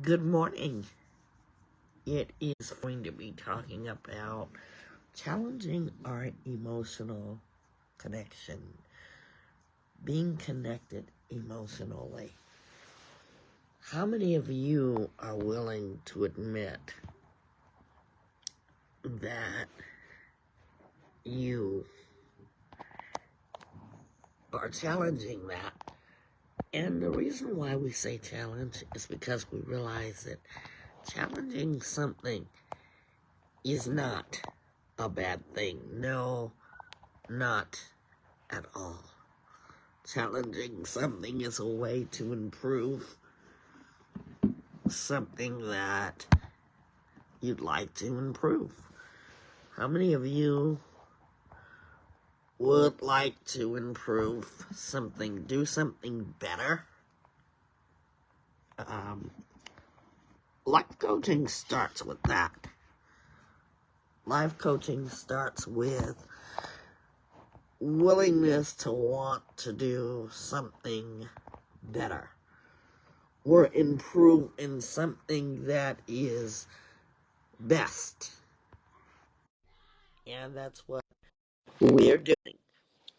Good morning. It is going to be talking about challenging our emotional connection, being connected emotionally. How many of you are willing to admit that you are challenging that? And the reason why we say challenge is because we realize that challenging something is not a bad thing. No, not at all. Challenging something is a way to improve something that you'd like to improve. How many of you would like to improve something, do something better? Life coaching starts with that. Life coaching starts with willingness to want to do something better or improve in something that is best. And that's what we're doing.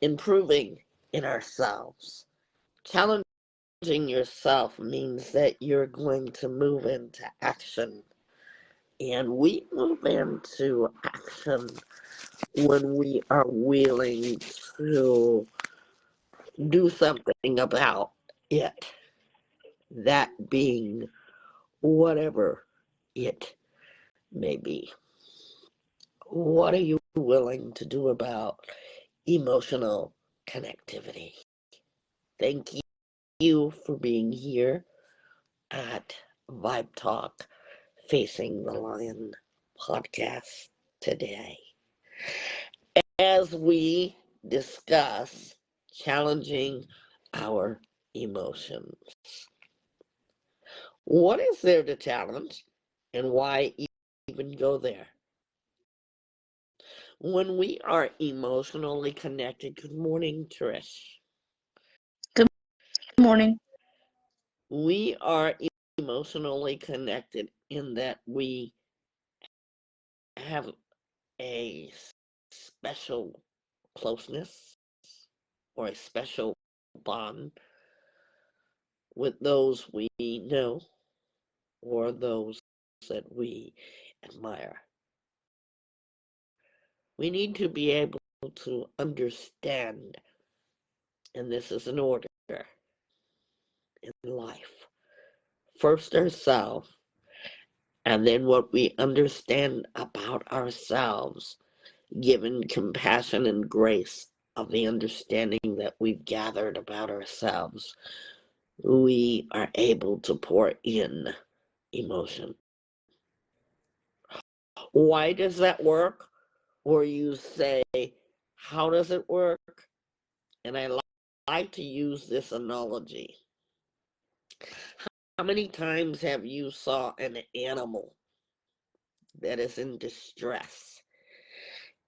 Improving in ourselves. Challenging yourself means that you're going to move into action. And we move into action when we are willing to do something about it. That being whatever it may be. What are you willing to do about emotional connectivity? Thank you for being here at Vibe Talk Facing the Lion podcast today, as we discuss challenging our emotions. What is there to challenge, and why even go there? When we are emotionally connected, good morning, Trish. Good morning. We are emotionally connected in that we have a special closeness or a special bond with those we know or those that we admire. We need to be able to understand, and this is an order in life. First ourselves, and then what we understand about ourselves, given compassion and grace of the understanding that we've gathered about ourselves, we are able to pour in emotion. Why does that work? Or you say, how does it work? And I like to use this analogy. How many times have you saw an animal that is in distress?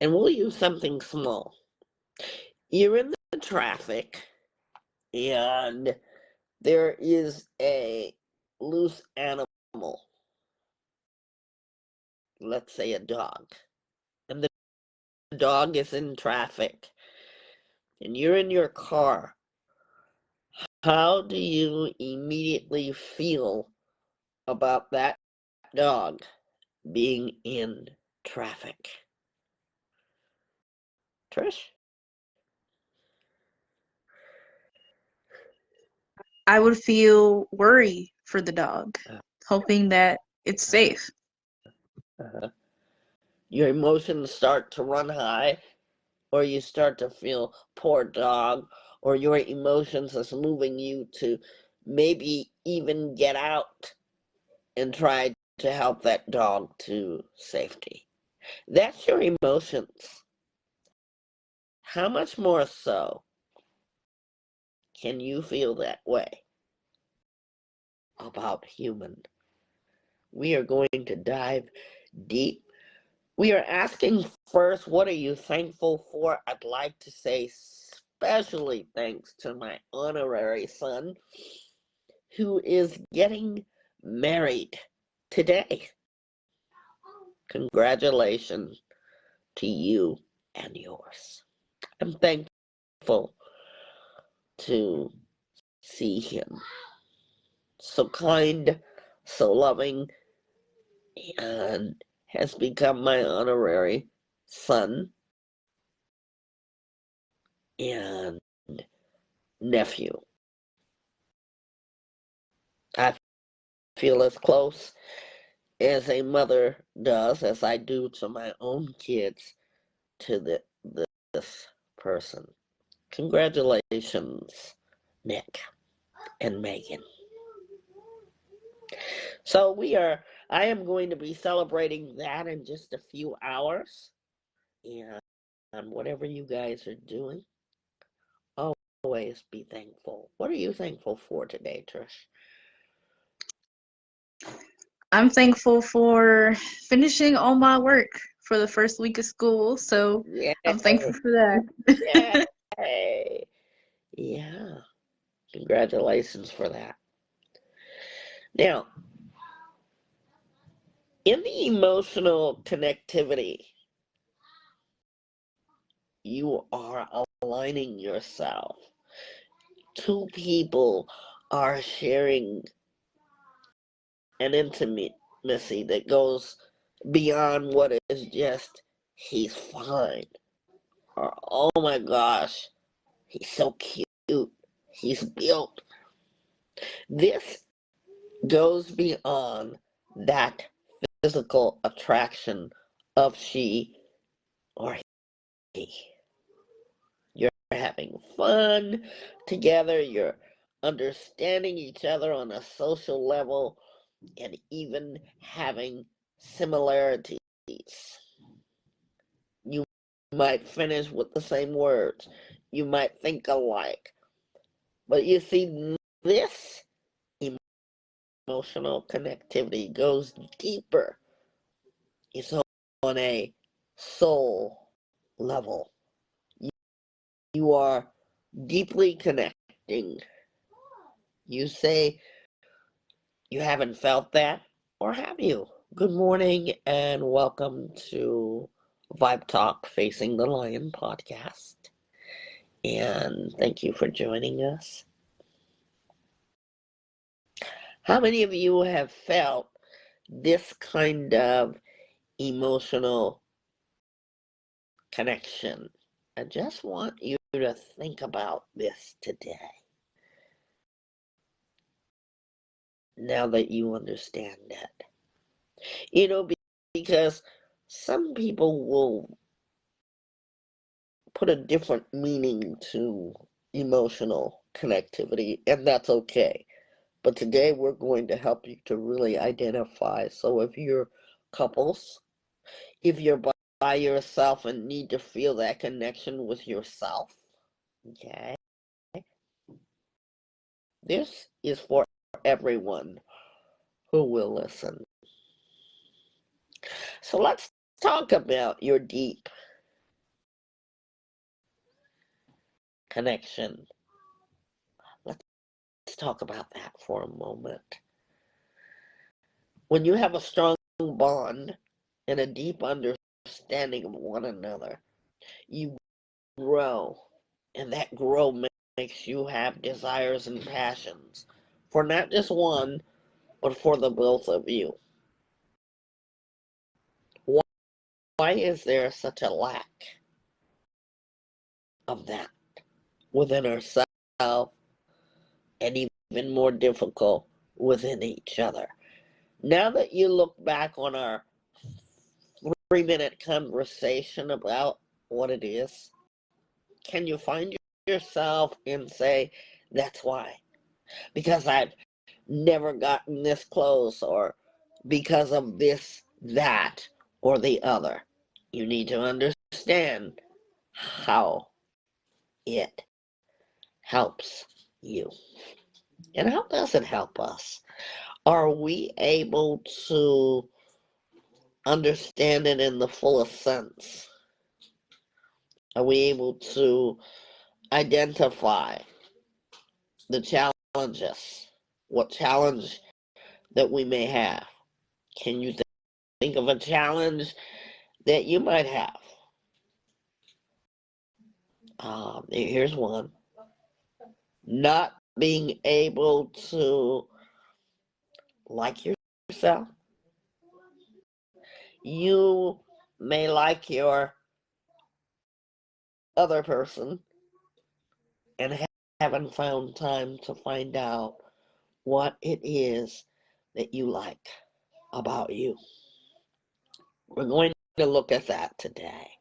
And we'll use something small. You're in the traffic and there is a loose animal, let's say a dog, and the dog is in traffic and you're in your car. How do you immediately feel about that dog being in traffic? Trish? I would feel worry for the dog, hoping that it's safe. Your emotions start to run high, or you start to feel poor dog, or your emotions is moving you to maybe even get out and try to help that dog to safety. That's your emotions. How much more so can you feel that way about human? We are going to dive deep. We are asking first, what are you thankful for? I'd like to say especially thanks to my honorary son, who is getting married today. Congratulations to you and yours. I'm thankful to see him. So kind, so loving, and has become my honorary son and nephew. I feel as close as a mother does, as I do to my own kids, to this person. Congratulations, Nick and Megan. So I am going to be celebrating that in just a few hours. And whatever you guys are doing, always be thankful. What are you thankful for today, Trish? I'm thankful for finishing all my work for the first week of school, so Yay. I'm thankful for that. Yay. Yeah. Congratulations for that. Now, in the emotional connectivity, you are aligning yourself. Two people are sharing an intimacy that goes beyond what is just, he's fine, or oh my gosh, he's so cute, he's built. This goes beyond that physical attraction of she or he. You're having fun together, you're understanding each other on a social level, and even having similarities. You might finish with the same words, you might think alike, but you see, this emotional connectivity goes deeper. It's on a soul level. You are deeply connecting. You say you haven't felt that, or have you? Good morning and welcome to Vibe Talk Facing the Lion podcast. And thank you for joining us. How many of you have felt this kind of emotional connection? I just want you to think about this today. Now that you understand it. Because some people will put a different meaning to emotional connectivity, and that's okay. But today we're going to help you to really identify. So if you're couples, if you're by yourself and need to feel that connection with yourself, okay, this is for everyone who will listen. So let's talk about your deep connection. Let's talk about that for a moment. When you have a strong bond and a deep understanding of one another, you grow, and that growth makes you have desires and passions for not just one, but for the both of you. Why is there such a lack of that within ourselves, and even more difficult within each other? Now that you look back on our 3-minute conversation about what it is, can you find yourself and say, that's why? Because I've never gotten this close, or because of this, that, or the other. You need to understand how it helps you. And how does it help us? Are we able to understand it in the fullest sense? Are we able to identify the challenges? What challenge that we may have? Can you think of a challenge that you might have? Here's one. Not being able to like yourself. You may like your other person and haven't found time to find out what it is that you like about you. We're going to look at that today.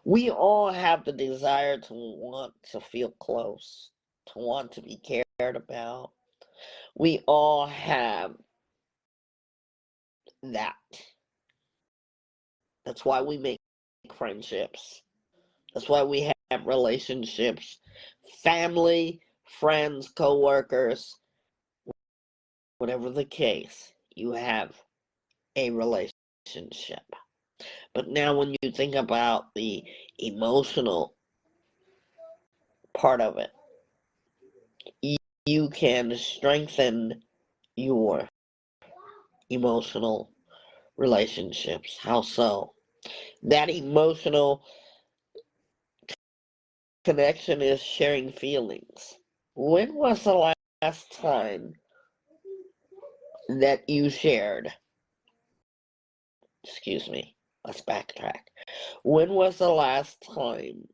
We all have the desire to want to feel close, to want to be cared about. We all have that. That's why we make friendships. That's why we have relationships, family, friends, co-workers, whatever the case, you have a relationship. But now when you think about the emotional part of it, you can strengthen your emotional relationships. How so? That emotional connection is sharing feelings. When was the last time that you shared? Excuse me, let's backtrack. When was the last time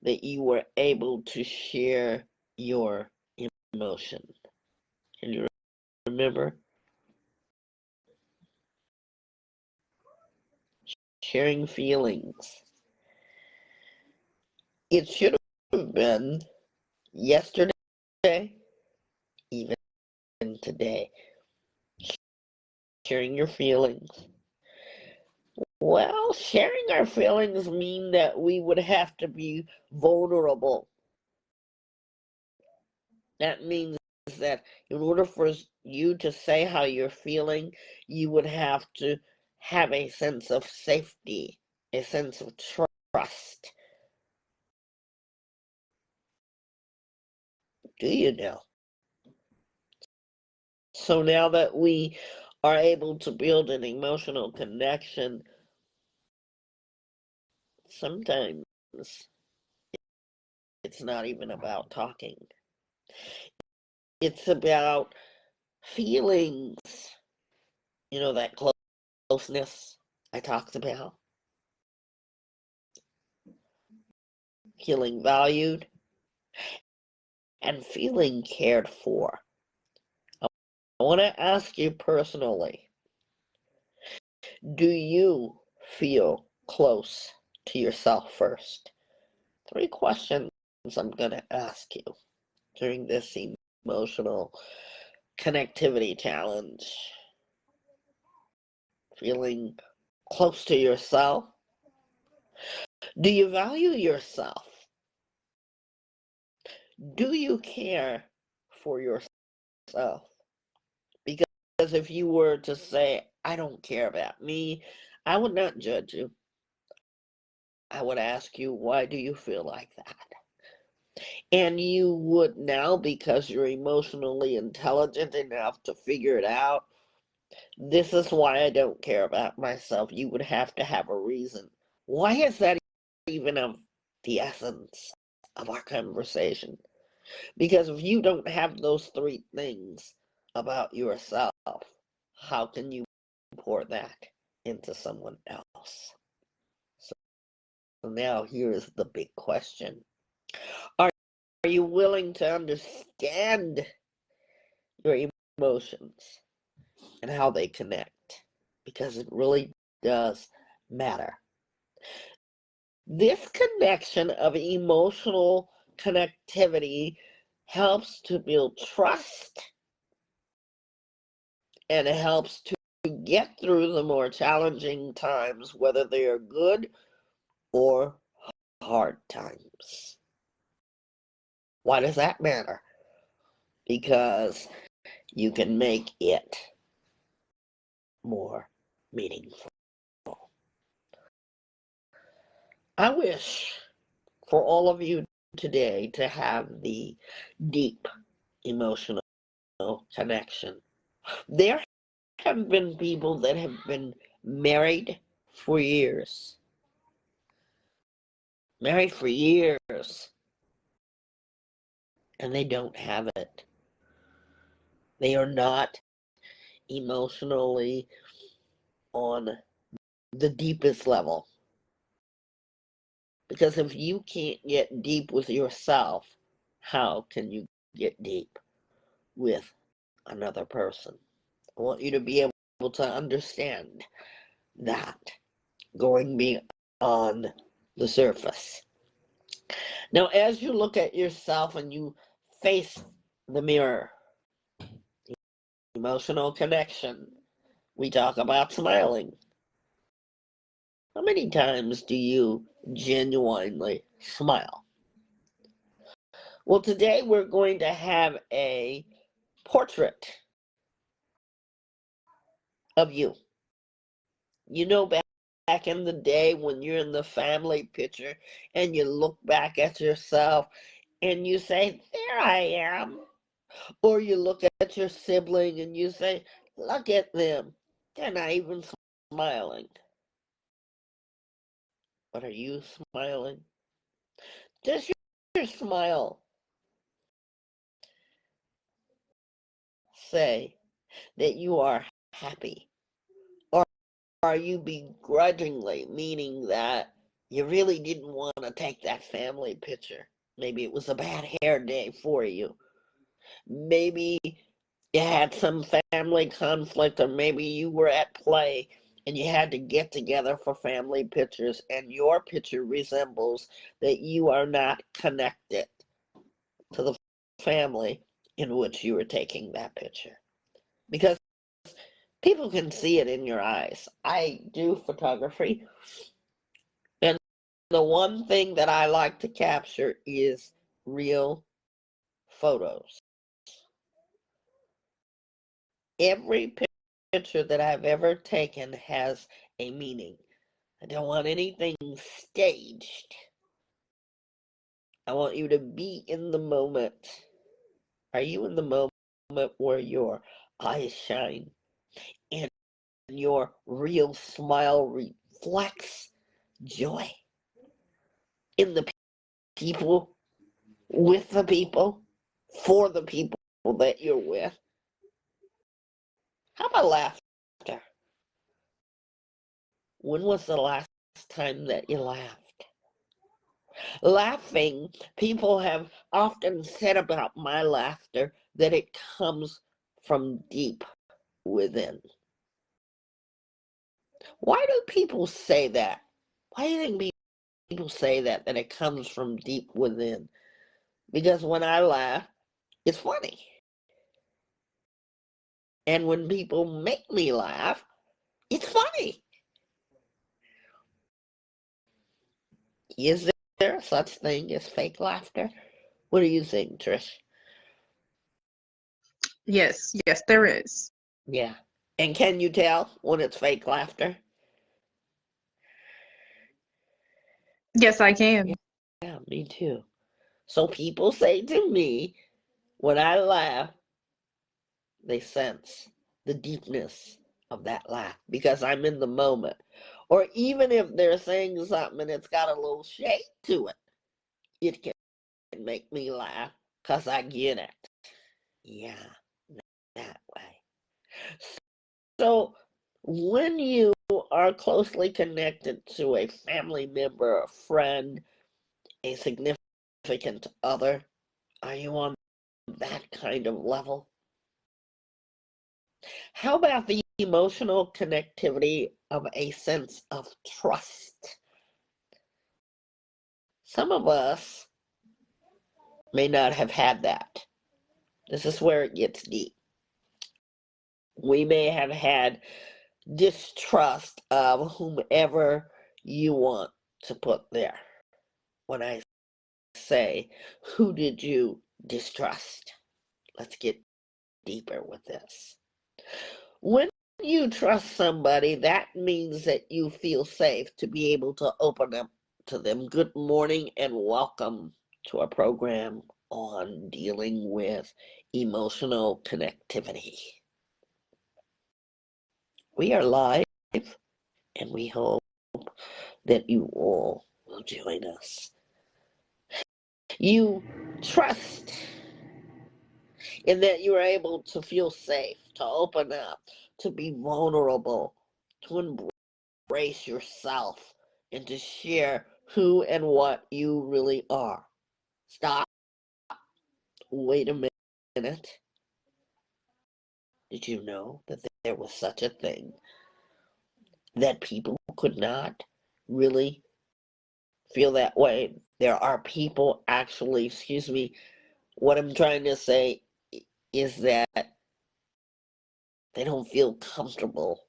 that you were able to share your emotion? Can you remember? Sharing feelings. It should have been yesterday, even today. Sharing your feelings. Well, sharing our feelings mean that we would have to be vulnerable. That means that in order for you to say how you're feeling, you would have to have a sense of safety, a sense of trust. Do you know? So now that we are able to build an emotional connection, sometimes it's not even about talking. It's about feelings. You know, that closeness I talked about. Feeling valued and feeling cared for. I want to ask you personally, do you feel close to yourself first? 3 questions I'm going to ask you during this emotional connectivity challenge. Feeling close to yourself? Do you value yourself? Do you care for yourself? Because if you were to say, I don't care about me, I would not judge you. I would ask you, why do you feel like that? And you would now, because you're emotionally intelligent enough to figure it out, this is why I don't care about myself. You would have to have a reason. Why is that even of the essence of our conversation? Because if you don't have those 3 things about yourself, how can you pour that into someone else? So now here's the big question. Are you willing to understand your emotions and how they connect? Because it really does matter. This connection of emotional connectivity helps to build trust, and it helps to get through the more challenging times, whether they are good or hard times. Why does that matter? Because you can make it more meaningful. I wish for all of you today to have the deep emotional connection. There have been people that have been married for years. Married for years. And they don't have it. They are not emotionally on the deepest level. Because if you can't get deep with yourself, how can you get deep with another person? I want you to be able to understand that, going beyond the surface. Now, as you look at yourself and you face the mirror, emotional connection, we talk about smiling. How many times do you genuinely smile? Well, today we're going to have a portrait of you. You know, back in the day when you're in the family picture and you look back at yourself and you say, there I am. Or you look at your sibling and you say, look at them. They're not even smiling. But are you smiling? Does your smile say that you are happy? Or are you begrudgingly, meaning that you really didn't want to take that family picture? Maybe it was a bad hair day for you. Maybe you had some family conflict, or maybe you were at play and you had to get together for family pictures, and your picture resembles that you are not connected to the family in which you were taking that picture. Because people can see it in your eyes. I do photography, and the one thing that I like to capture is real photos. Every picture that I've ever taken has a meaning. I don't want anything staged. I want you to be in the moment. Are you in the moment where your eyes shine and your real smile reflects joy in the people, with the people, for the people that you're with? How about laughter? When was the last time that you laughed? Laughing, people have often said about my laughter that it comes from deep within. Why do people say that? Why do you think people say that it comes from deep within? Because when I laugh, it's funny. And when people make me laugh, it's funny. Is there such thing as fake laughter? What do you think, Trish? Yes, yes, there is. Yeah. And can you tell when it's fake laughter? Yes, I can. Yeah, me too. So people say to me, when I laugh, they sense the deepness of that laugh because I'm in the moment. Or even if they're saying something and it's got a little shade to it, it can make me laugh because I get it. Yeah, that way. So when you are closely connected to a family member, a friend, a significant other, are you on that kind of level? How about the emotional connectivity of a sense of trust? Some of us may not have had that. This is where it gets deep. We may have had distrust of whomever you want to put there. When I say, who did you distrust? Let's get deeper with this. When you trust somebody, that means that you feel safe to be able to open up to them. Good morning and welcome to our program on dealing with emotional connectivity. We are live, and we hope that you all will join us. You trust in that you are able to feel safe, to open up, to be vulnerable, to embrace yourself, and to share who and what you really are. Stop. Wait a minute. Did you know that there was such a thing that people could not really feel that way? There are people actually, excuse me, what I'm trying to say is that they don't feel comfortable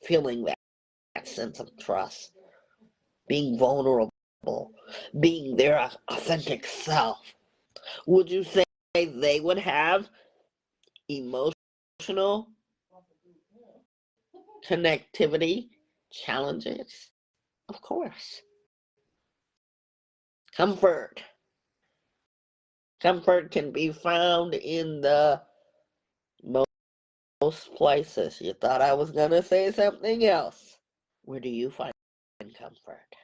feeling that sense of trust, being vulnerable, being their authentic self. Would you say they would have emotional connectivity challenges? Of course. Comfort. Comfort can be found in the most places. You thought I was going to say something else. Where do you find comfort?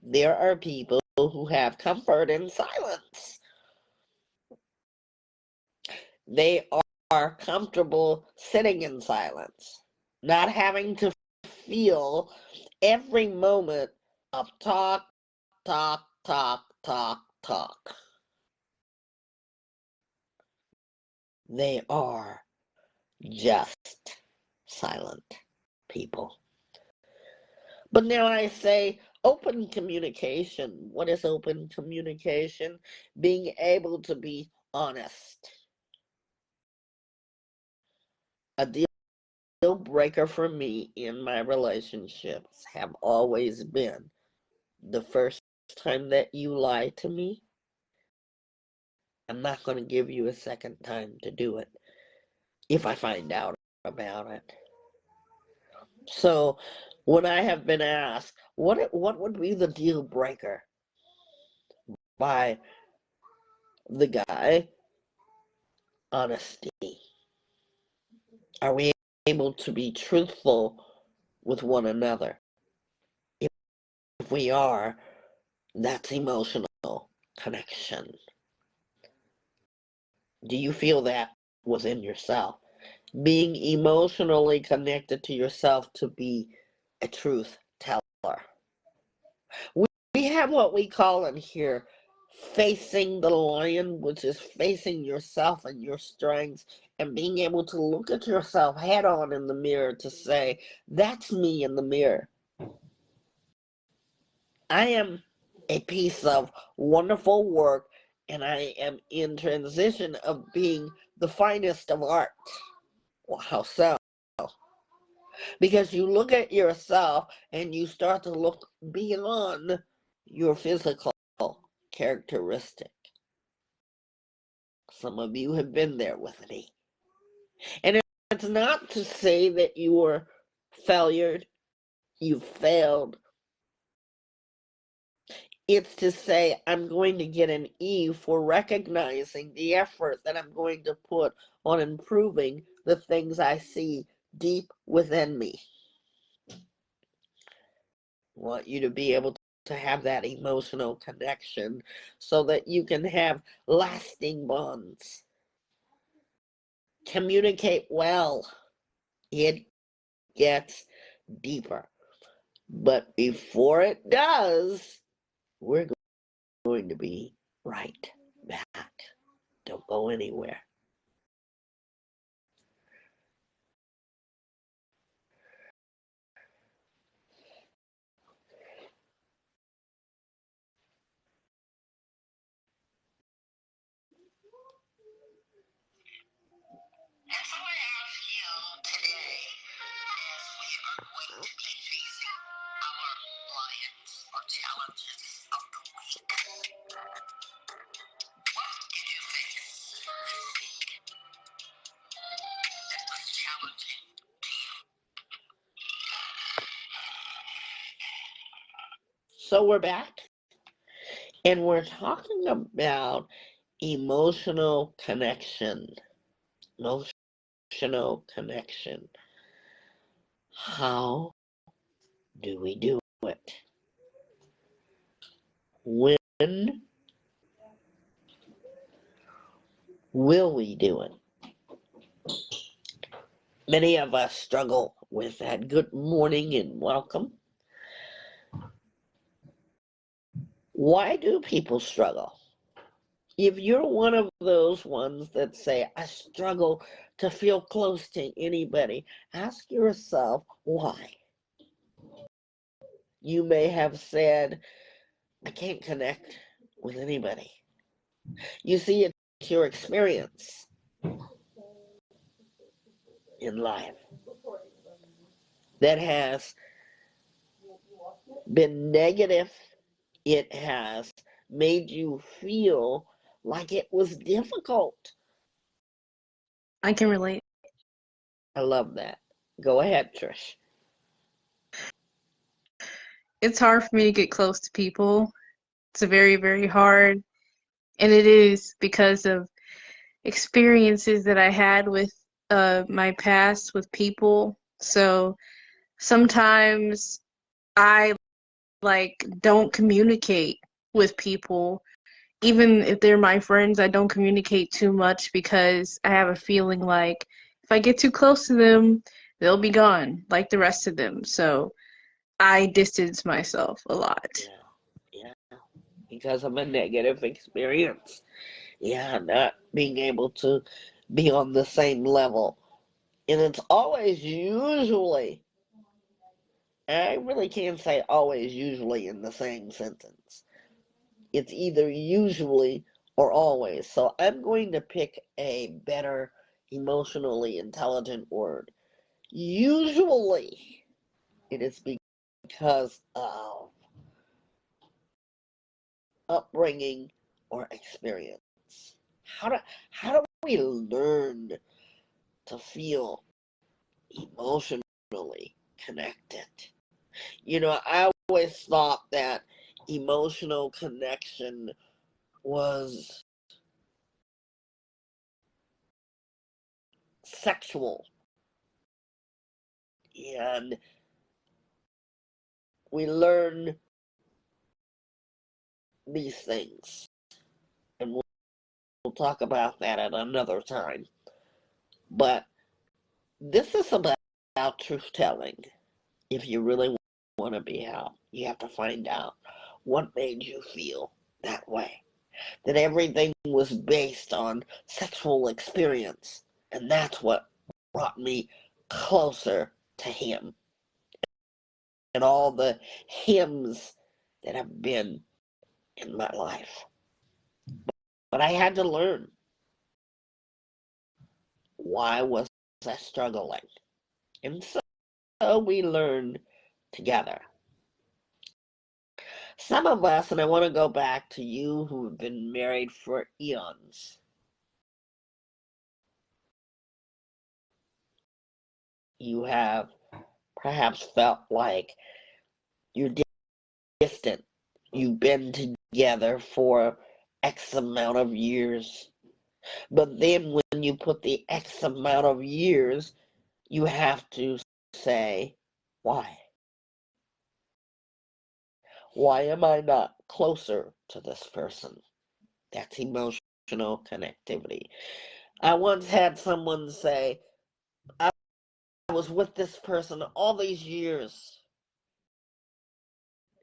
There are people who have comfort in silence. They are comfortable sitting in silence, not having to feel every moment of talk, talk, talk, talk, talk. They are just silent people. But now I say open communication. What is open communication? Being able to be honest. A deal breaker for me in my relationships have always been the first time that you lie to me, I'm not going to give you a second time to do it if I find out about it. So when I have been asked, what would be the deal breaker by the guy? Honesty. Are we able to be truthful with one another? If we are, that's emotional connection. Do you feel that within yourself? Being emotionally connected to yourself to be a truth teller. We have what we call in here facing the lion, which is facing yourself and your strengths and being able to look at yourself head on in the mirror to say, that's me in the mirror. I am a piece of wonderful work, and I am in transition of being the finest of art. Well, how so? Because you look at yourself and you start to look beyond your physical characteristic. Some of you have been there with me. And it's not to say that you were failure, you failed. It's to say I'm going to get an E for recognizing the effort that I'm going to put on improving the things I see deep within me. I want you to be able to have that emotional connection so that you can have lasting bonds. Communicate well. It gets deeper. But before it does, we're going to be right back. Don't go anywhere. So I ask you today, as we are going to be facing our lions or challenges of the week, what did you face this week that was challenging to you? So we're back, and we're talking about emotional connection. Emotional connection. How do we do it? When will we do it? Many of us struggle with that. Good morning and welcome. Why do people struggle? If you're one of those ones that say, I struggle to feel close to anybody, ask yourself why. You may have said, I can't connect with anybody. You see, it's your experience in life that has been negative. It has made you feel like it was difficult. I can relate. I love that. Go ahead, Trish. It's hard for me to get close to people. It's very, very hard. And it is because of experiences that I had with my past with people. So sometimes I don't communicate with people. Even if they're my friends, I don't communicate too much because I have a feeling like if I get too close to them, they'll be gone like the rest of them. So I distance myself a lot. Yeah, because of a negative experience. Yeah, not being able to be on the same level. And it's always usually, I really can't say always usually in the same sentence. It's either usually or always. So I'm going to pick a better emotionally intelligent word. Usually it is because of upbringing or experience. How do, how do we learn to feel emotionally connected? You know, I always thought that emotional connection was sexual, and we learn these things, and we'll talk about that at another time. But this is about truth telling. If you really want to be helped, you have to find out what made you feel that way. That everything was based on sexual experience, and that's what brought me closer to him and all the hymns that have been in my life. But I had to learn, why was I struggling? And so we learn together. Some of us, and I want to go back to you who have been married for eons, you have perhaps felt like you're distant. You've been together for X amount of years. But then when you put the X amount of years, you have to say, why? Why am I not closer to this person? That's emotional connectivity. I once had someone say, I was with this person all these years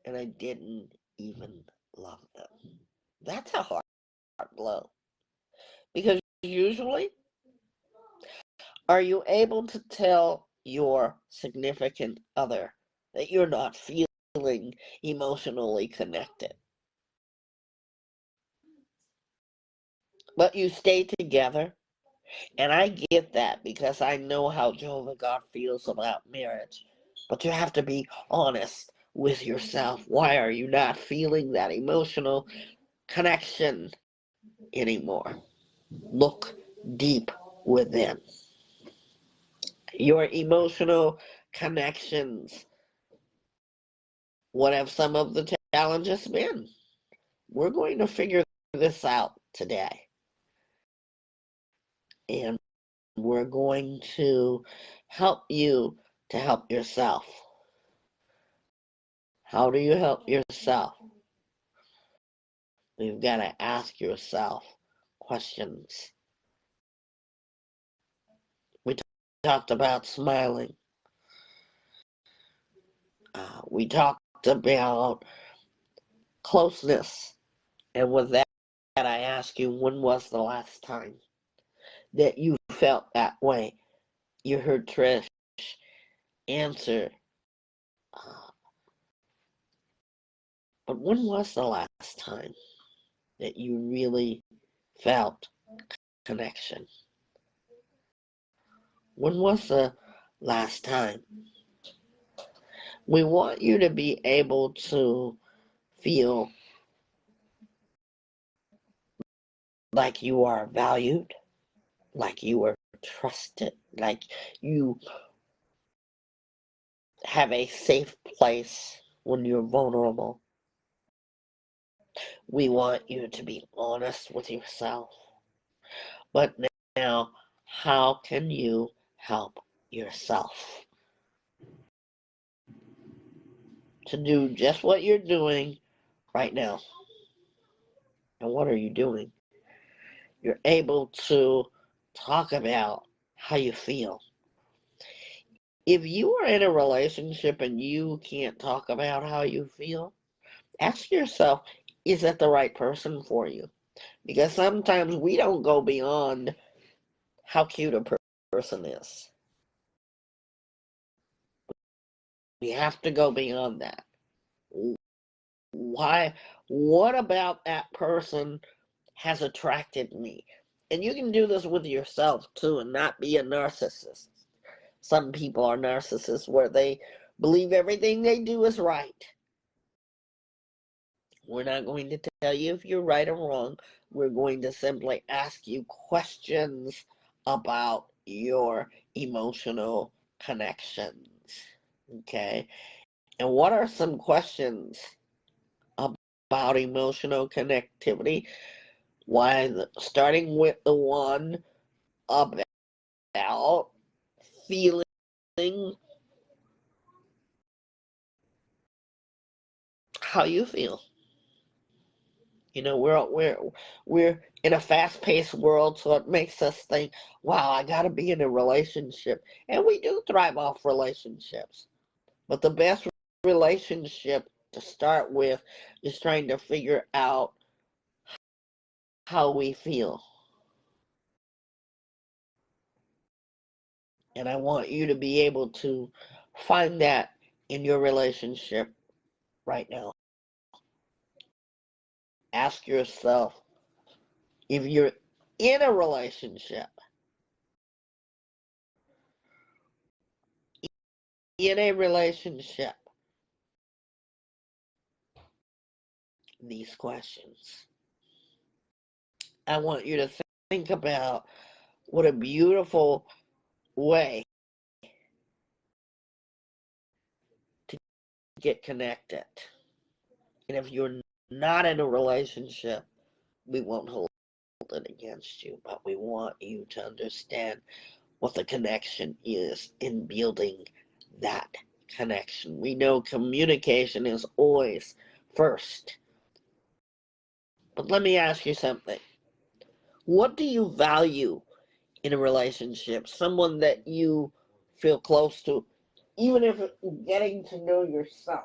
and I didn't even love them. That's a hard blow. Because usually, are you able to tell your significant other that you're not feeling emotionally connected? But you stay together? And I get that because I know how Jehovah God feels about marriage. But you have to be honest with yourself. Why are you not feeling that emotional connection anymore? Look deep within. Your emotional connections. What have some of the challenges been? We're going to figure this out today. And we're going to help you to help yourself. How do you help yourself? You've got to ask yourself questions. We talked about smiling. We talked about closeness. And with that, I ask you, when was the last time that you felt that way? You heard Trish answer. But when was the last time that you really felt connection? When was the last time? We want you to be able to feel like you are valued, like you are trusted, like you have a safe place when you're vulnerable. We want you to be honest with yourself. But now, how can you help yourself to do just what you're doing right now? And what are you doing? You're able to talk about how you feel. If you are in a relationship and you can't talk about how you feel, ask yourself, is that the right person for you? Because sometimes we don't go beyond how cute a person is. We have to go beyond that. Why? What about that person has attracted me? And you can do this with yourself too and not be a narcissist. Some people are narcissists where they believe everything they do is right. We're not going to tell you if you're right or wrong. We're going to simply ask you questions about your emotional connections. Okay? And what are some questions about emotional connectivity? Why, starting with the one about feeling how you feel. You know, we're in a fast-paced world, so it makes us think, wow, I gotta be in a relationship. And we do thrive off relationships. But the best relationship to start with is trying to figure out how we feel. And I want you to be able to find that in your relationship right now. Ask yourself, if you're in a relationship, these questions. I want you to think about what a beautiful way to get connected. And if you're not in a relationship, we won't hold it against you, but we want you to understand what the connection is in building that connection. We know communication is always first. But let me ask you something. What do you value in a relationship? Someone that you feel close to, even if it's getting to know yourself.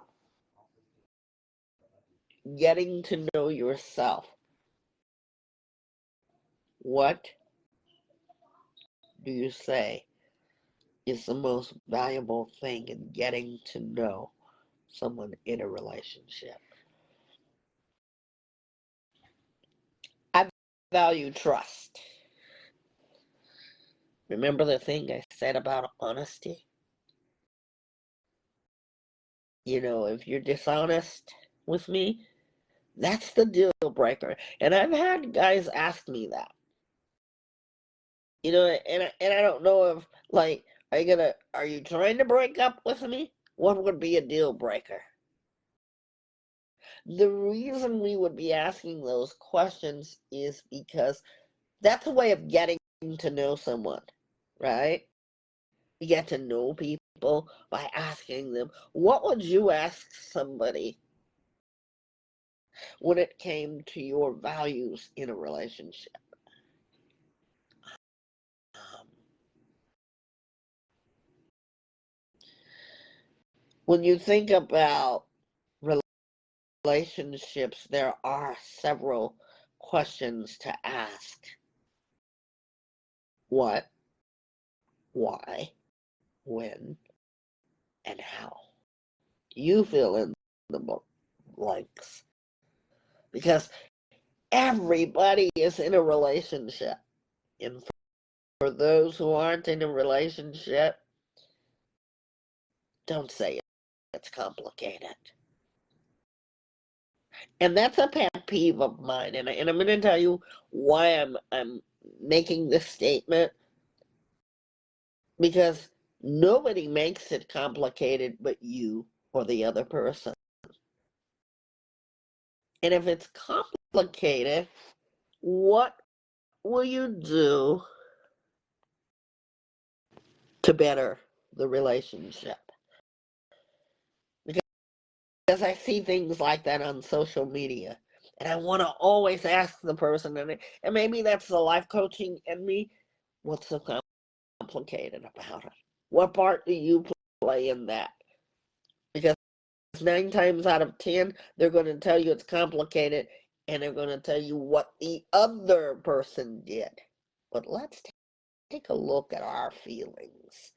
Getting to know yourself. What do you say is the most valuable thing in getting to know someone in a relationship? I value trust. Remember the thing I said about honesty? You know, if you're dishonest with me, that's the deal breaker. And I've had guys ask me that. You know, and I don't know if, like, are you trying to break up with me? What would be a deal breaker? The reason we would be asking those questions is because that's a way of getting to know someone, right? get to know people by asking them, what would you ask somebody when it came to your values in a relationship? Um, when you think about relationships, there are several questions to ask. What, why, when, and how. You fill in the blanks. Because everybody is in a relationship. And for those who aren't in a relationship, don't say it's complicated. And that's a pet peeve of mine. And I'm going to tell you why I'm making this statement. Because nobody makes it complicated but you or the other person. And if it's complicated, what will you do to better the relationship? Because I see things like that on social media. And I want to always ask the person, and maybe that's the life coaching in me, what's so complicated about it? What part do you play in that? Because 9 times out of 10, they're going to tell you it's complicated, and they're going to tell you what the other person did. But let's take a look at our feelings.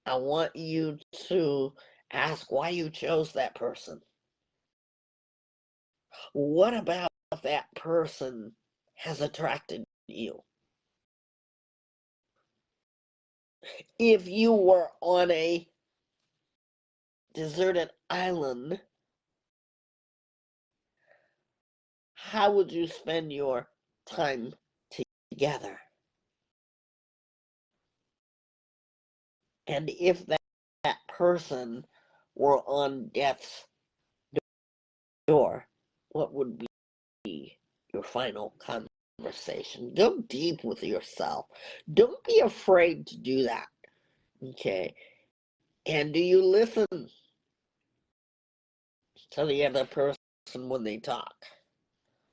I want you to ask why you chose that person. What about that person has attracted you? If you were on a deserted island, how would you spend your time together? And if that person were on death's door, what would be your final conversation? Go deep with yourself. Don't be afraid to do that. Okay? And do you listen to the other person when they talk?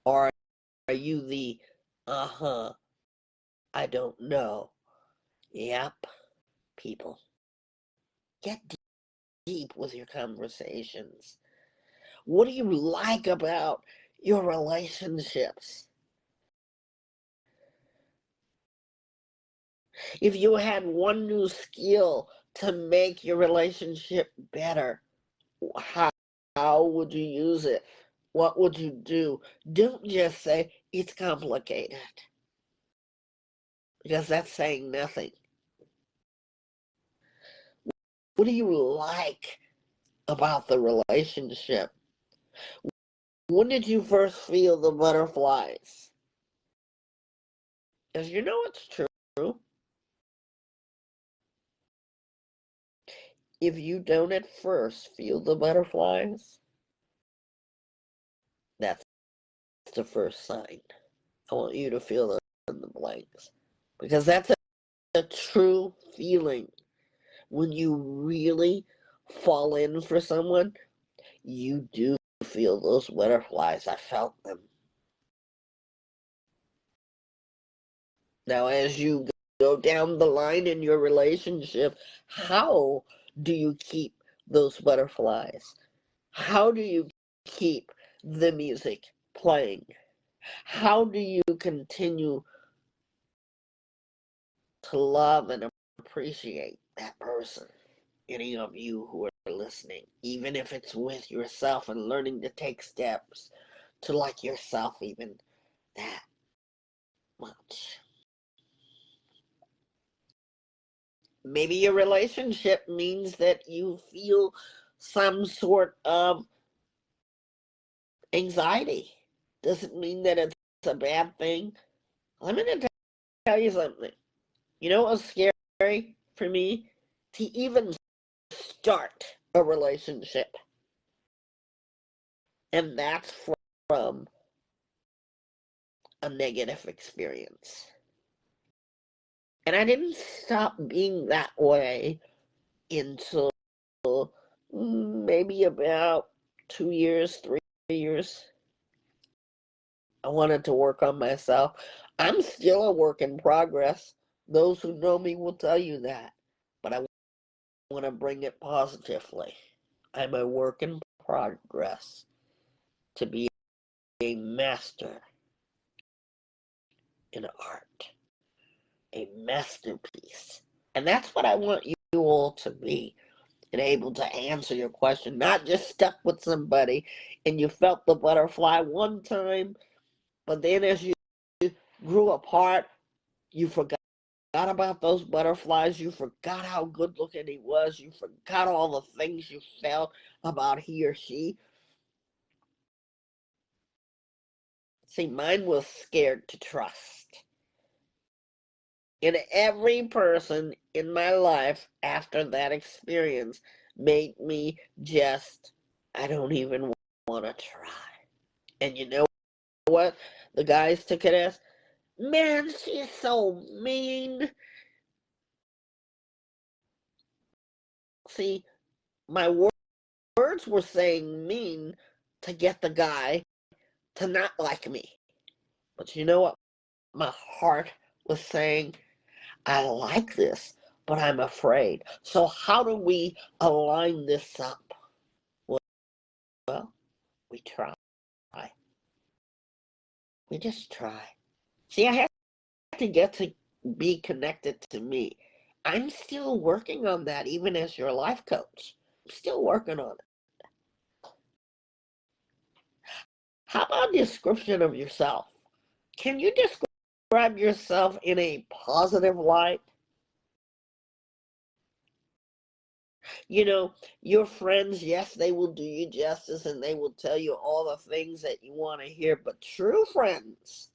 Or are you the, I don't know? Yep, people. Get deep with your conversations. What do you like about your relationships? If you had one new skill to make your relationship better, how would you use it? What would you do? Don't just say it's complicated, because that's saying nothing. What do you like about the relationship? When did you first feel the butterflies? Because you know it's true. If you don't at first feel the butterflies, that's the first sign. I want you to feel in the blanks. Because that's a true feeling. When you really fall in for someone, you do feel those butterflies. I felt them. Now, as you go down the line in your relationship, how do you keep those butterflies? How do you keep the music playing? How do you continue to love and appreciate that person? Any of you who are listening, even if it's with yourself and learning to take steps to like yourself even that much. Maybe your relationship means that you feel some sort of anxiety. Doesn't mean that it's a bad thing. I'm going to tell you something. You know what was scary for me? To even start a relationship. And that's from a negative experience. And I didn't stop being that way until maybe about 2 years, 3 years. I wanted to work on myself. I'm still a work in progress. Those who know me will tell you that. But I want to bring it positively. I'm a work in progress to be a master in art, a masterpiece. And that's what I want you all to be, and able to answer your question, not just stuck with somebody and you felt the butterfly one time, but then as you grew apart, you forgot about those butterflies. You forgot how good looking he was. You forgot all the things you felt about he or she. See, mine was scared to trust. And every person in my life after that experience made me just, I don't even want to try. And you know what? The guys took it as, man, she's so mean. See, my words were saying mean to get the guy to not like me. But you know what? My heart was saying, I like this, but I'm afraid. So how do we align this up? Well, we try. We just try. See, I have to get to be connected to me. I'm still working on that, even as your life coach. I'm still working on it. How about a description of yourself? Can you describe yourself in a positive light? You know, your friends, yes, they will do you justice and they will tell you all the things that you want to hear, but true friends,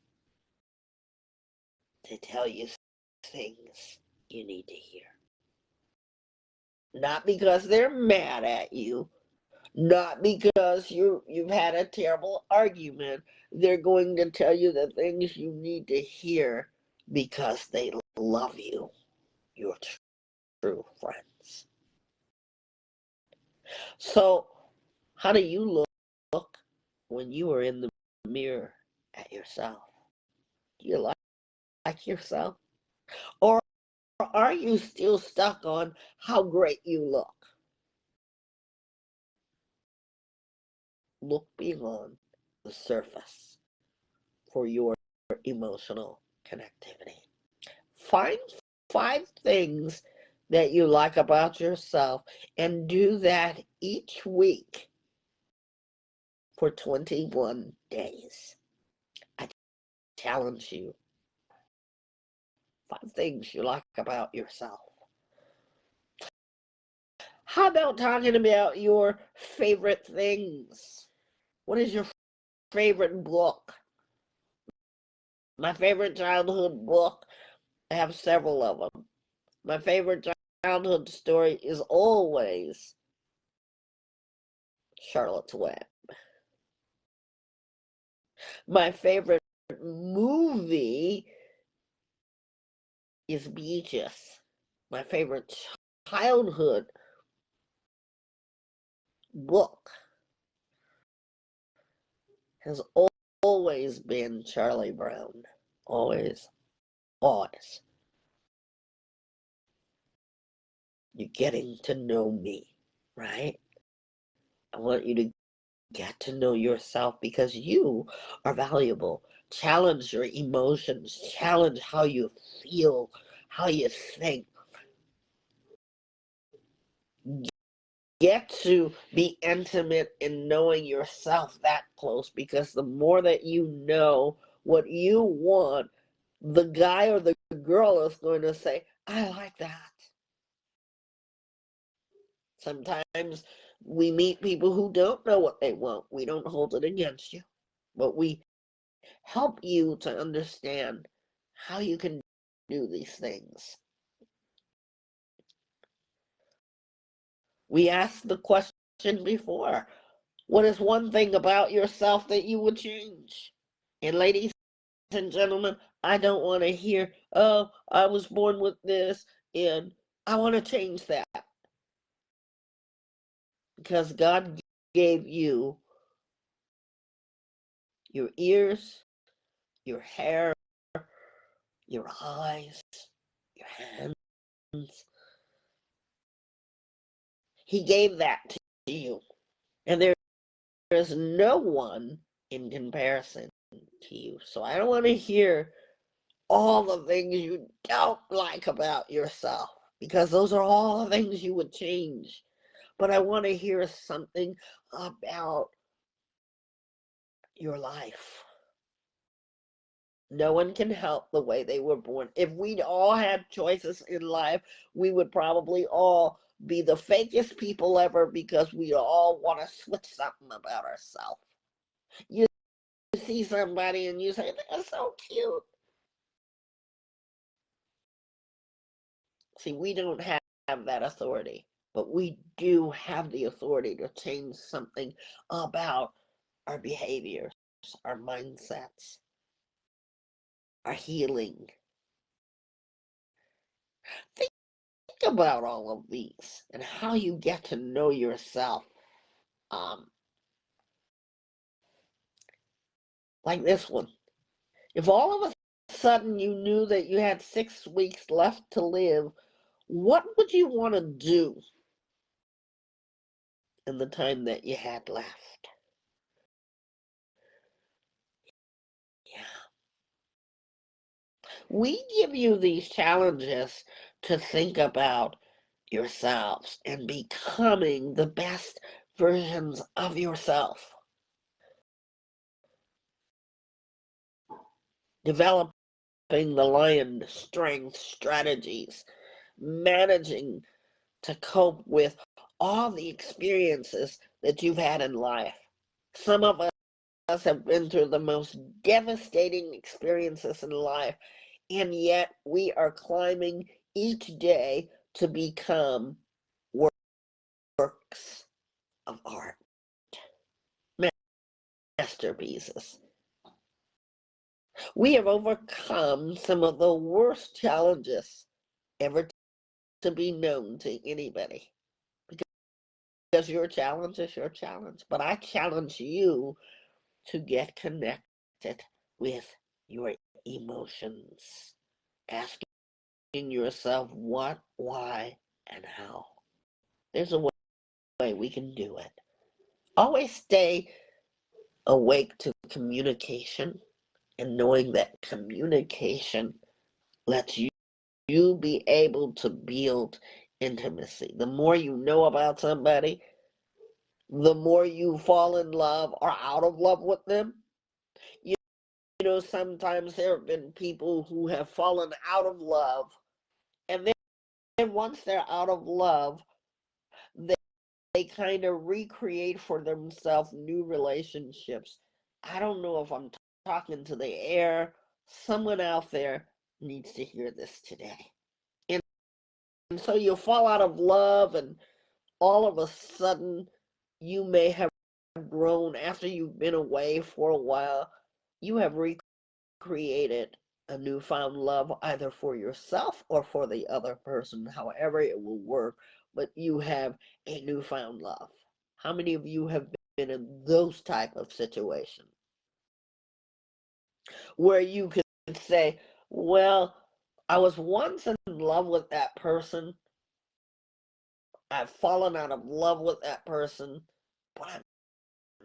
they tell you things you need to hear. Not because they're mad at you, not because you've had a terrible argument. They're going to tell you the things you need to hear because they love you. Your true friends. So, how do you look when you are in the mirror at yourself? Do you like yourself? Or are you still stuck on how great you look? Look beyond the surface for your emotional connectivity. Find 5 things that you like about yourself and do that each week for 21 days. I challenge you. 5 things you like about yourself. How about talking about your favorite things? What is your favorite book? My favorite childhood book, I have several of them. My favorite childhood story is always Charlotte's Web. My favorite movie is Beaches. My favorite childhood book has always been Charlie Brown. Always, always. You're getting to know me, right? I want you to get to know yourself because you are valuable. Challenge your emotions, challenge how you feel, how you think. Get to be intimate in knowing yourself that close, because the more that you know what you want, the guy or the girl is going to say, I like that. Sometimes we meet people who don't know what they want. We don't hold it against you, but we help you to understand how you can do these things. We asked the question before, what is one thing about yourself that you would change? And ladies and gentlemen, I don't want to hear, oh, I was born with this and I want to change that. Because God gave you your ears, your hair, your eyes, your hands. He gave that to you. And there is no one in comparison to you. So I don't want to hear all the things you don't like about yourself, because those are all the things you would change. But I want to hear something about your life. No one can help the way they were born. If we'd all had choices in life, we would probably all be the fakest people ever, because we all want to switch something about ourselves. You see somebody and you say, they're so cute. See, we don't have that authority, but we do have the authority to change something about our behaviors, our mindsets, our healing. Think about all of these and how you get to know yourself. Like this one. If all of a sudden you knew that you had 6 weeks left to live, what would you want to do in the time that you had left? Yeah. We give you these challenges to think about yourselves and becoming the best versions of yourself. Developing the lion strength strategies, managing to cope with all the experiences that you've had in life. Some of us have been through the most devastating experiences in life, and yet we are climbing each day to become works of art, masterpieces. We have overcome some of the worst challenges ever to be known to anybody, because your challenge is your challenge. But I challenge you to get connected with your emotions, asking yourself what, why, and how. There's a way we can do it. Always stay awake to communication, and knowing that communication lets you be able to build intimacy. The more you know about somebody, the more you fall in love or out of love with them. You know, sometimes there have been people who have fallen out of love, and then once they're out of love, they kind of recreate for themselves new relationships. I don't know if I'm talking to the air. Someone out there needs to hear this today. And so you fall out of love, and all of a sudden, you may have grown after you've been away for a while. You have recreated a newfound love, either for yourself or for the other person, however it will work, but you have a newfound love. How many of you have been in those type of situations where you could say, well, I was once in love with that person, I've fallen out of love with that person, but I'm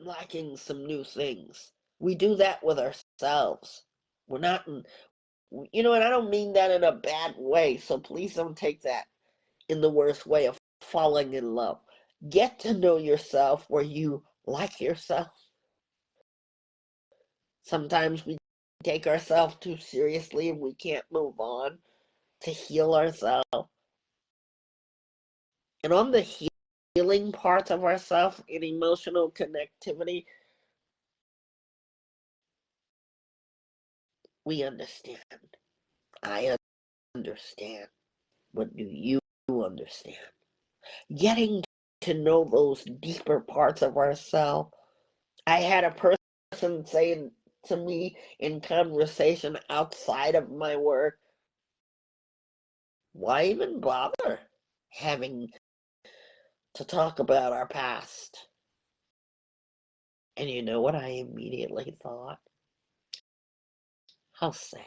lacking some new things. We do that with ourselves. We're not in, and I don't mean that in a bad way, so please don't take that in the worst way of falling in love. Get to know yourself where you like yourself. Sometimes we take ourselves too seriously and we can't move on to heal ourselves. And on the healing parts of ourselves in emotional connectivity, we understand. I understand. What do you understand? Getting to know those deeper parts of ourselves. I had a person say to me in conversation outside of my work, why even bother having to talk about our past? And you know what I immediately thought? How sad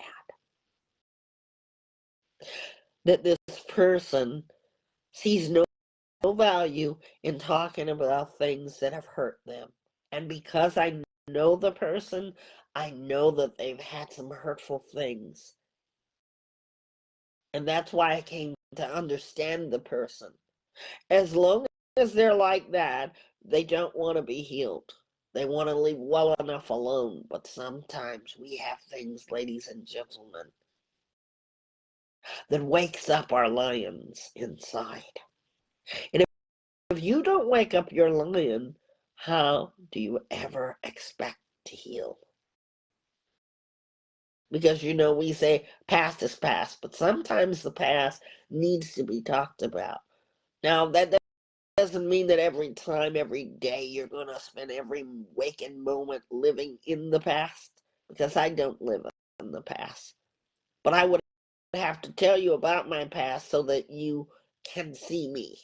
that this person sees no value in talking about things that have hurt them. And because I know the person, I know that they've had some hurtful things. And that's why I came to understand the person. As long as they're like that, they don't want to be healed. They want to leave well enough alone. But sometimes we have things, ladies and gentlemen, that wakes up our lions inside. And if you don't wake up your lion, how do you ever expect to heal? Because we say past is past, but sometimes the past needs to be talked about. Now, that doesn't mean that every time, every day, you're going to spend every waking moment living in the past, because I don't live in the past. But I would have to tell you about my past so that you can see me.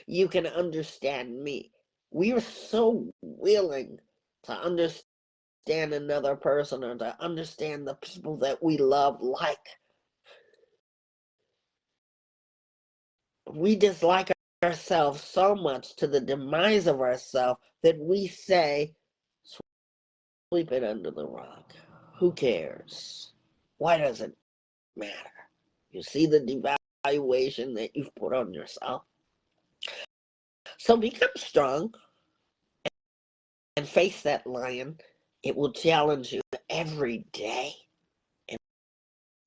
You can understand me. We are so willing to understand another person or to understand the people that we love. Like, we dislike ourselves so much to the demise of ourselves that we say, sweep it under the rug. Who cares? Why does it matter? You see the devaluation that you've put on yourself. So become strong and face that lion. It will challenge you every day. And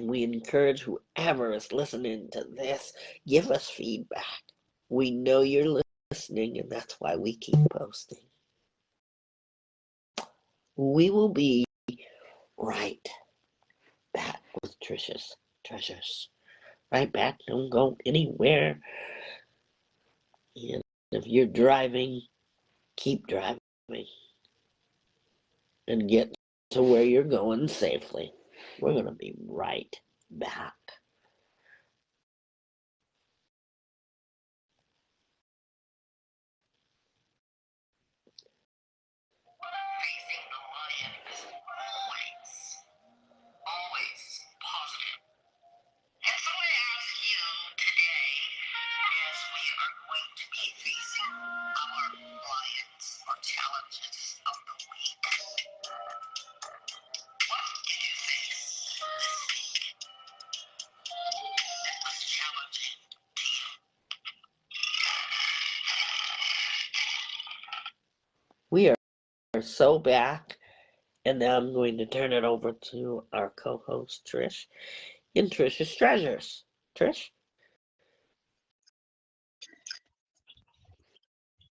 we encourage whoever is listening to this, give us feedback. We know you're listening, and that's why we keep posting. We will be right back with Trisha's treasures. Right back. Don't go anywhere. And if you're driving, keep driving and get to where you're going safely. We're going to be right back. Facing the lion is always positive. And so I ask you today, as we are going to be facing our lions or challenges of the week, what did you face this week that was challenging to you? We are so back. And now I'm going to turn it over to our co-host, Trish, in Trish's Treasures. Trish?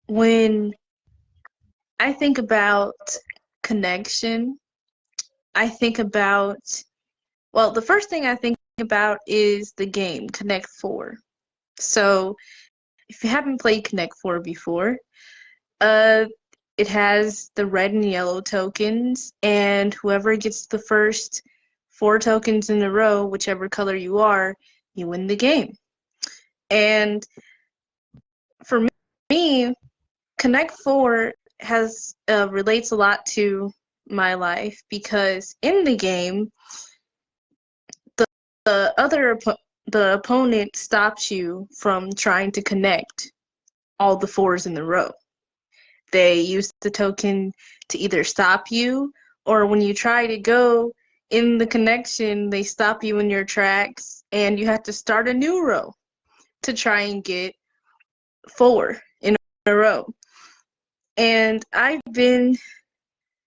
When I think about connection, I think about, well, the first thing I think about is the game, Connect 4. So if you haven't played Connect 4 before, it has the red and yellow tokens, and whoever gets the first 4 tokens in a row, whichever color you are, you win the game. And for me, Connect 4 has relates a lot to my life, because in the game, the opponent stops you from trying to connect all the 4s in the row. They use the token to either stop you, or when you try to go in the connection, they stop you in your tracks and you have to start a new row to try and get 4 in a row. And I've been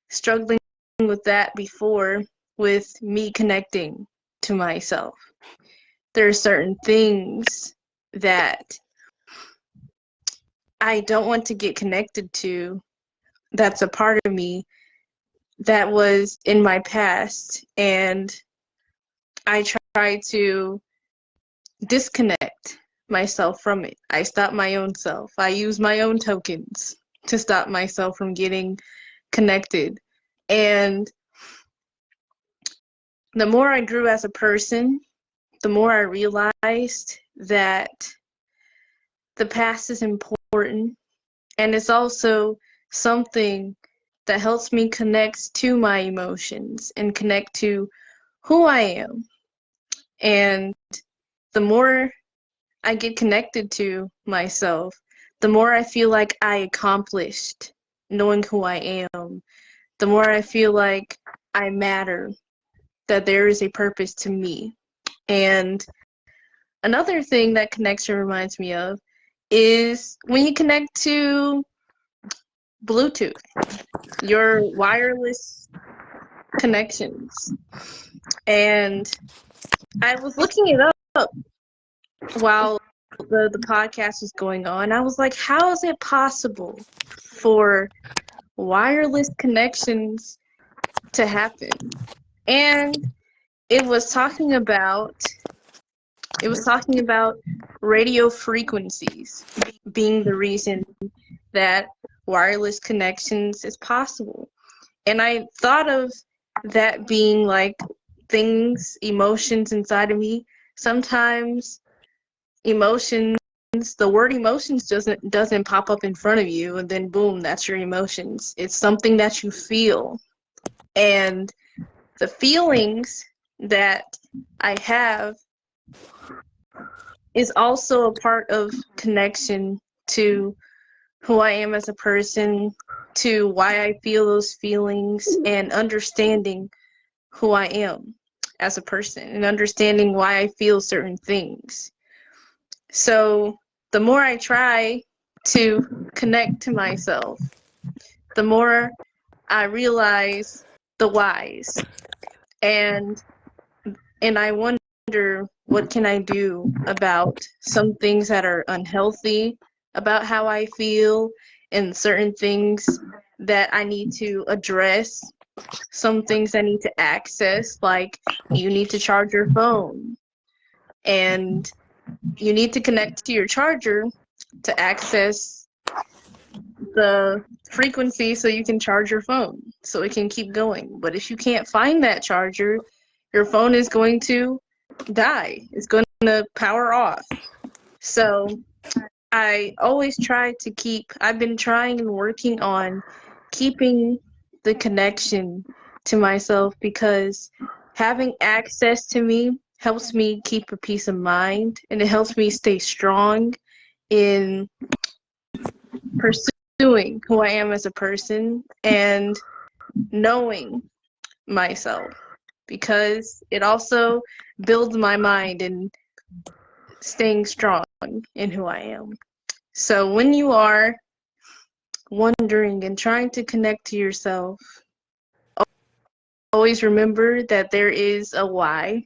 struggling with that before, with me connecting to myself. There are certain things that I don't want to get connected to, that's a part of me that was in my past, and I try to disconnect myself from it. I stop my own self. I use my own tokens to stop myself from getting connected And the more I grew as a person, the more I realized that the past is important, and it's also something that helps me connect to my emotions and connect to who I am. And the more I get connected to myself, the more I feel like I accomplished knowing who I am, the more I feel like I matter, that there is a purpose to me. And another thing that connection reminds me of is when you connect to Bluetooth, your wireless connections. And I was looking it up while the podcast was going on. I was like, how is it possible for wireless connections to happen? And it was talking about radio frequencies being the reason that wireless connections is possible. And I thought of that being like things, emotions inside of me. Sometimes emotions, the word emotions doesn't pop up in front of you and then boom, that's your emotions. It's something that you feel. And the feelings that I have is also a part of connection to who I am as a person, to why I feel those feelings, and understanding who I am as a person and understanding why I feel certain things. So the more I try to connect to myself, the more I realize the whys. And I wonder, what can I do about some things that are unhealthy about how I feel, and certain things that I need to address, some things I need to access, like you need to charge your phone and you need to connect to your charger to access the frequency so you can charge your phone so it can keep going. But if you can't find that charger, your phone is going to die. It's going to power off. So I always I've been trying and working on keeping the connection to myself, because having access to me helps me keep a peace of mind, and it helps me stay strong in pursuing who I am as a person and knowing myself, because it also builds my mind and staying strong in who I am. So when you are wondering and trying to connect to yourself, always remember that there is a why,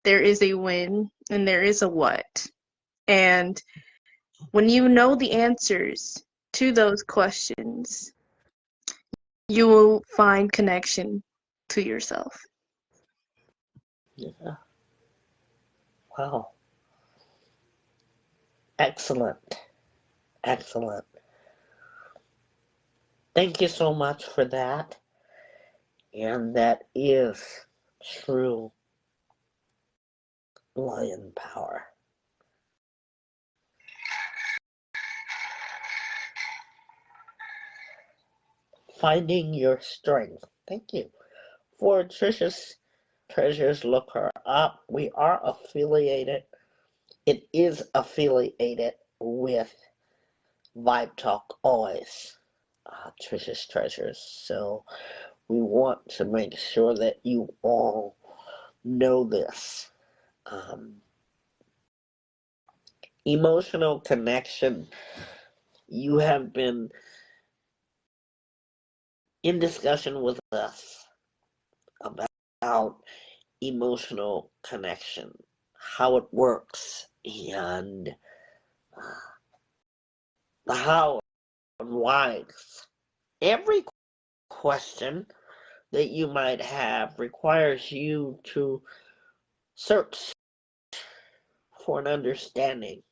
there is a when, and there is a what. And when you know the answers to those questions, you will find connection to yourself. Yeah. Wow. Excellent. Excellent. Thank you so much for that. And that is true lion power. Finding your strength. Thank you. For Trisha's Treasures, look her up. We are affiliated. It is affiliated with Vibe Talk always. Trisha's Treasures. So we want to make sure that you all know this. Emotional connection. You have been in discussion with us about emotional connection, how it works, and the how and why. Every question that you might have requires you to search for an understanding.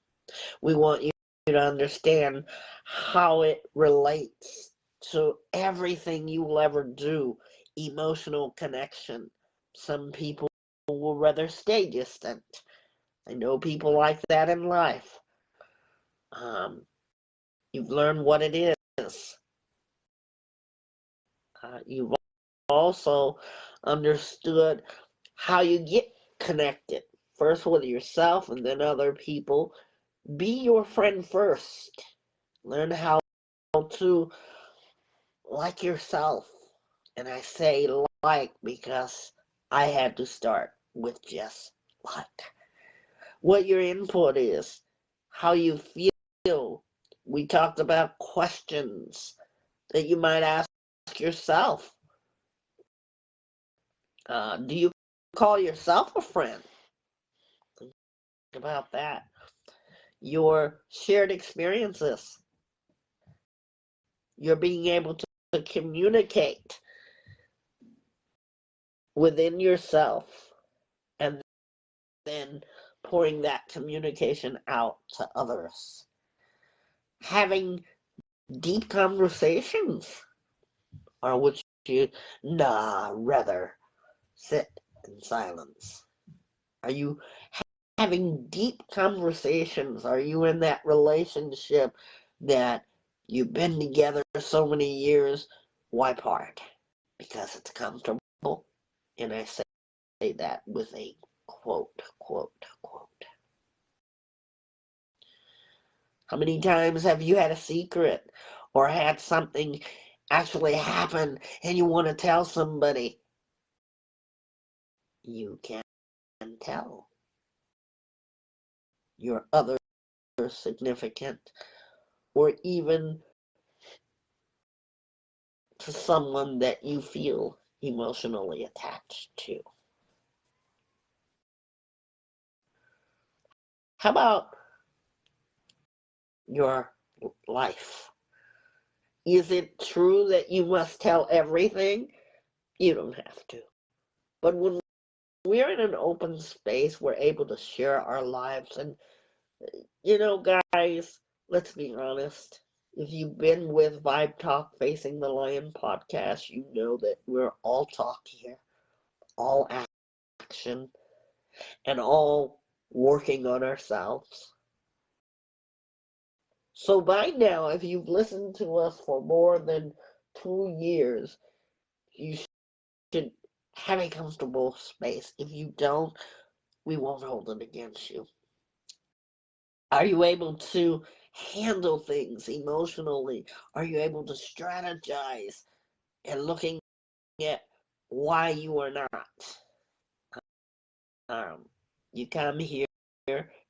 We want you to understand how it relates to everything you will ever do. Emotional connection. Some people will rather stay distant. I know people like that in life. You've learned what it is. You've also understood how you get connected. First with yourself and then other people. Be your friend first. Learn how to like yourself. And I say like because I had to start with just like. What your input is, how you feel. We talked about questions that you might ask yourself. Do you call yourself a friend? Think about that. Your shared experiences. You're being able to communicate within yourself and then pouring that communication out to others. Having deep conversations, or would you rather sit in silence? Are you having deep conversations? Are you in that relationship that you've been together so many years? Why part? Because it's comfortable. And I say that with a quote, quote, quote. How many times have you had a secret or had something actually happen and you want to tell somebody? You can tell your other significant or even to someone that you feel emotionally attached to. How about your life? Is it true that you must tell everything? You don't have to. But when we're in an open space, we're able to share our lives. And, guys, let's be honest. If you've been with Vibe Talk Facing the Lion podcast, you know that we're all talk here, all action, and all working on ourselves. So by now, if you've listened to us for more than 2 years, you should have a comfortable space. If you don't, we won't hold it against you. Are you able to handle things emotionally? Are you able to strategize and looking at why you are not? You come here,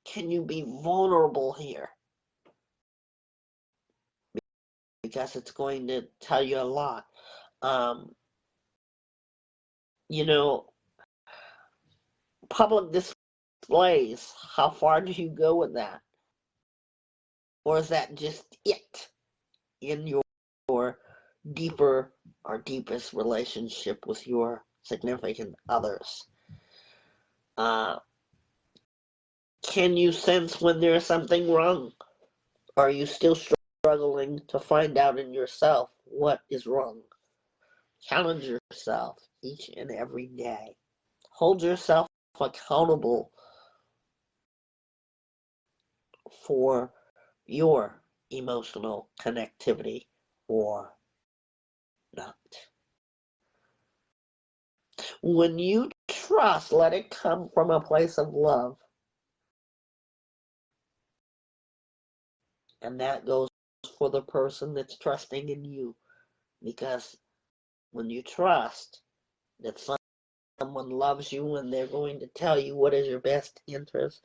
can you be vulnerable here? Because it's going to tell you a lot. Public displays, how far do you go with that? Or is that just it in your deeper or deepest relationship with your significant others? Can you sense when there's something wrong? Are you still struggling to find out in yourself what is wrong? Challenge yourself each and every day. Hold yourself accountable for your emotional connectivity or not. When you trust, let it come from a place of love. And that goes for the person that's trusting in you. Because when you trust that someone loves you and they're going to tell you what is your best interest,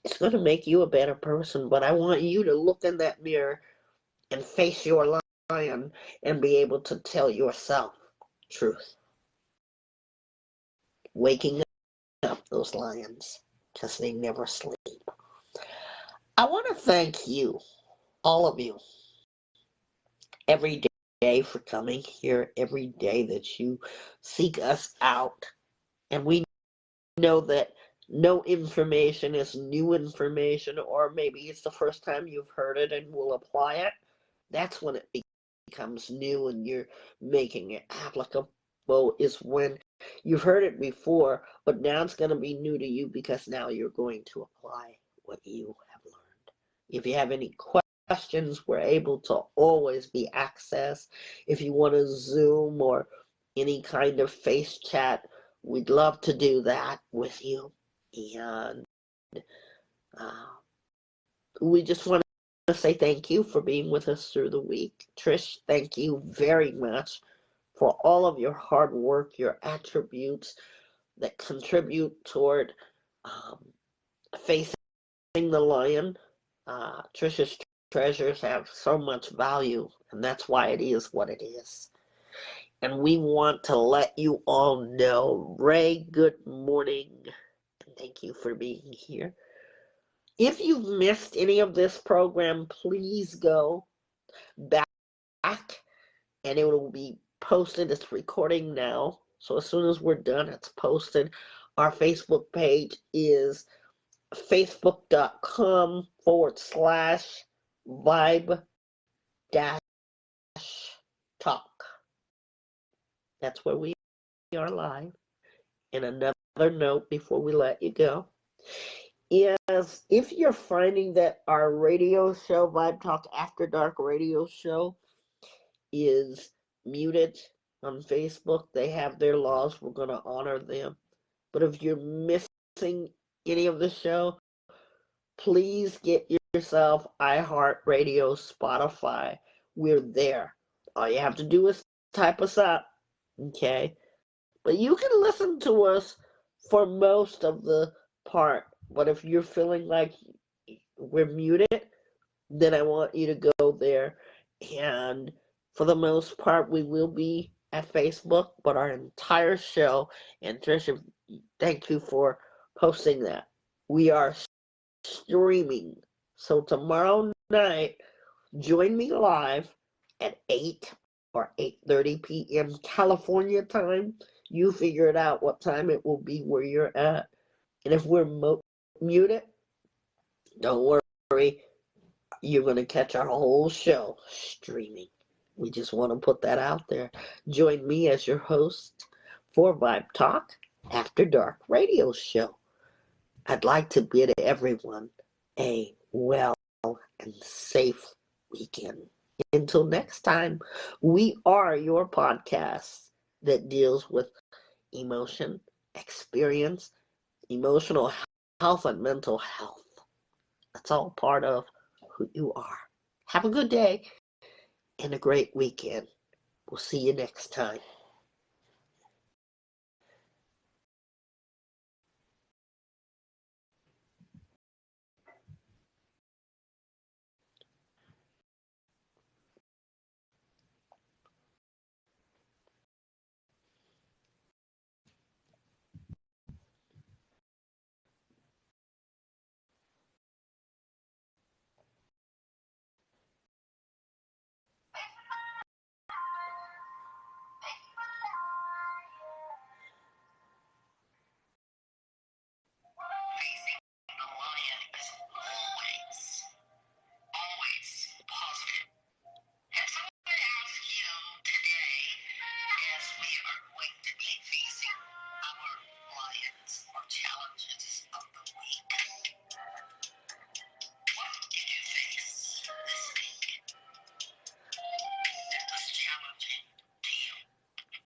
it's going to make you a better person. But I want you to look in that mirror and face your lion and be able to tell yourself truth. Waking up those lions because they never sleep. I want to thank you, all of you, every day for coming here, every day that you seek us out. And we know that no information is new information, or maybe it's the first time you've heard it and will apply it. That's when it becomes new and you're making it applicable is when you've heard it before, but now it's going to be new to you because now you're going to apply what you have learned. If you have any questions, we're able to always be accessed. If you want to Zoom or any kind of face chat, we'd love to do that with you. And we just want to say thank you for being with us through the week. Trish, thank you very much for all of your hard work, your attributes that contribute toward facing the lion. Trish's treasures have so much value, and that's why it is what it is. And we want to let you all know, Ray, good morning, and thank you for being here. If you've missed any of this program, please go back and it will be posted. It's recording now. So as soon as we're done, it's posted. Our Facebook page is facebook.com/vibe-talk. That's where we are live. And another note before we let you go is if you're finding that our radio show, Vibe Talk After Dark radio show, is muted on Facebook, they have their laws. We're going to honor them. But if you're missing any of the show, please get yourself iHeartRadio, Spotify. We're there. All you have to do is type us up, okay? But you can listen to us for most of the part. But if you're feeling like we're muted, then I want you to go there. And for the most part, we will be at Facebook, but our entire show, and Trisha, thank you for posting that. We are streaming. So tomorrow night, join me live at 8 or 8:30 p.m. California time. You figure it out what time it will be where you're at. And if we're muted, don't worry. You're going to catch our whole show streaming. We just want to put that out there. Join me as your host for Vibe Talk After Dark radio show. I'd like to bid everyone a well and safe weekend. Until next time, we are your podcast that deals with emotion, experience, emotional health, and mental health. That's all part of who you are. Have a good day and a great weekend. We'll see you next time. Facing the lion is always positive. And so I ask you today, as we are going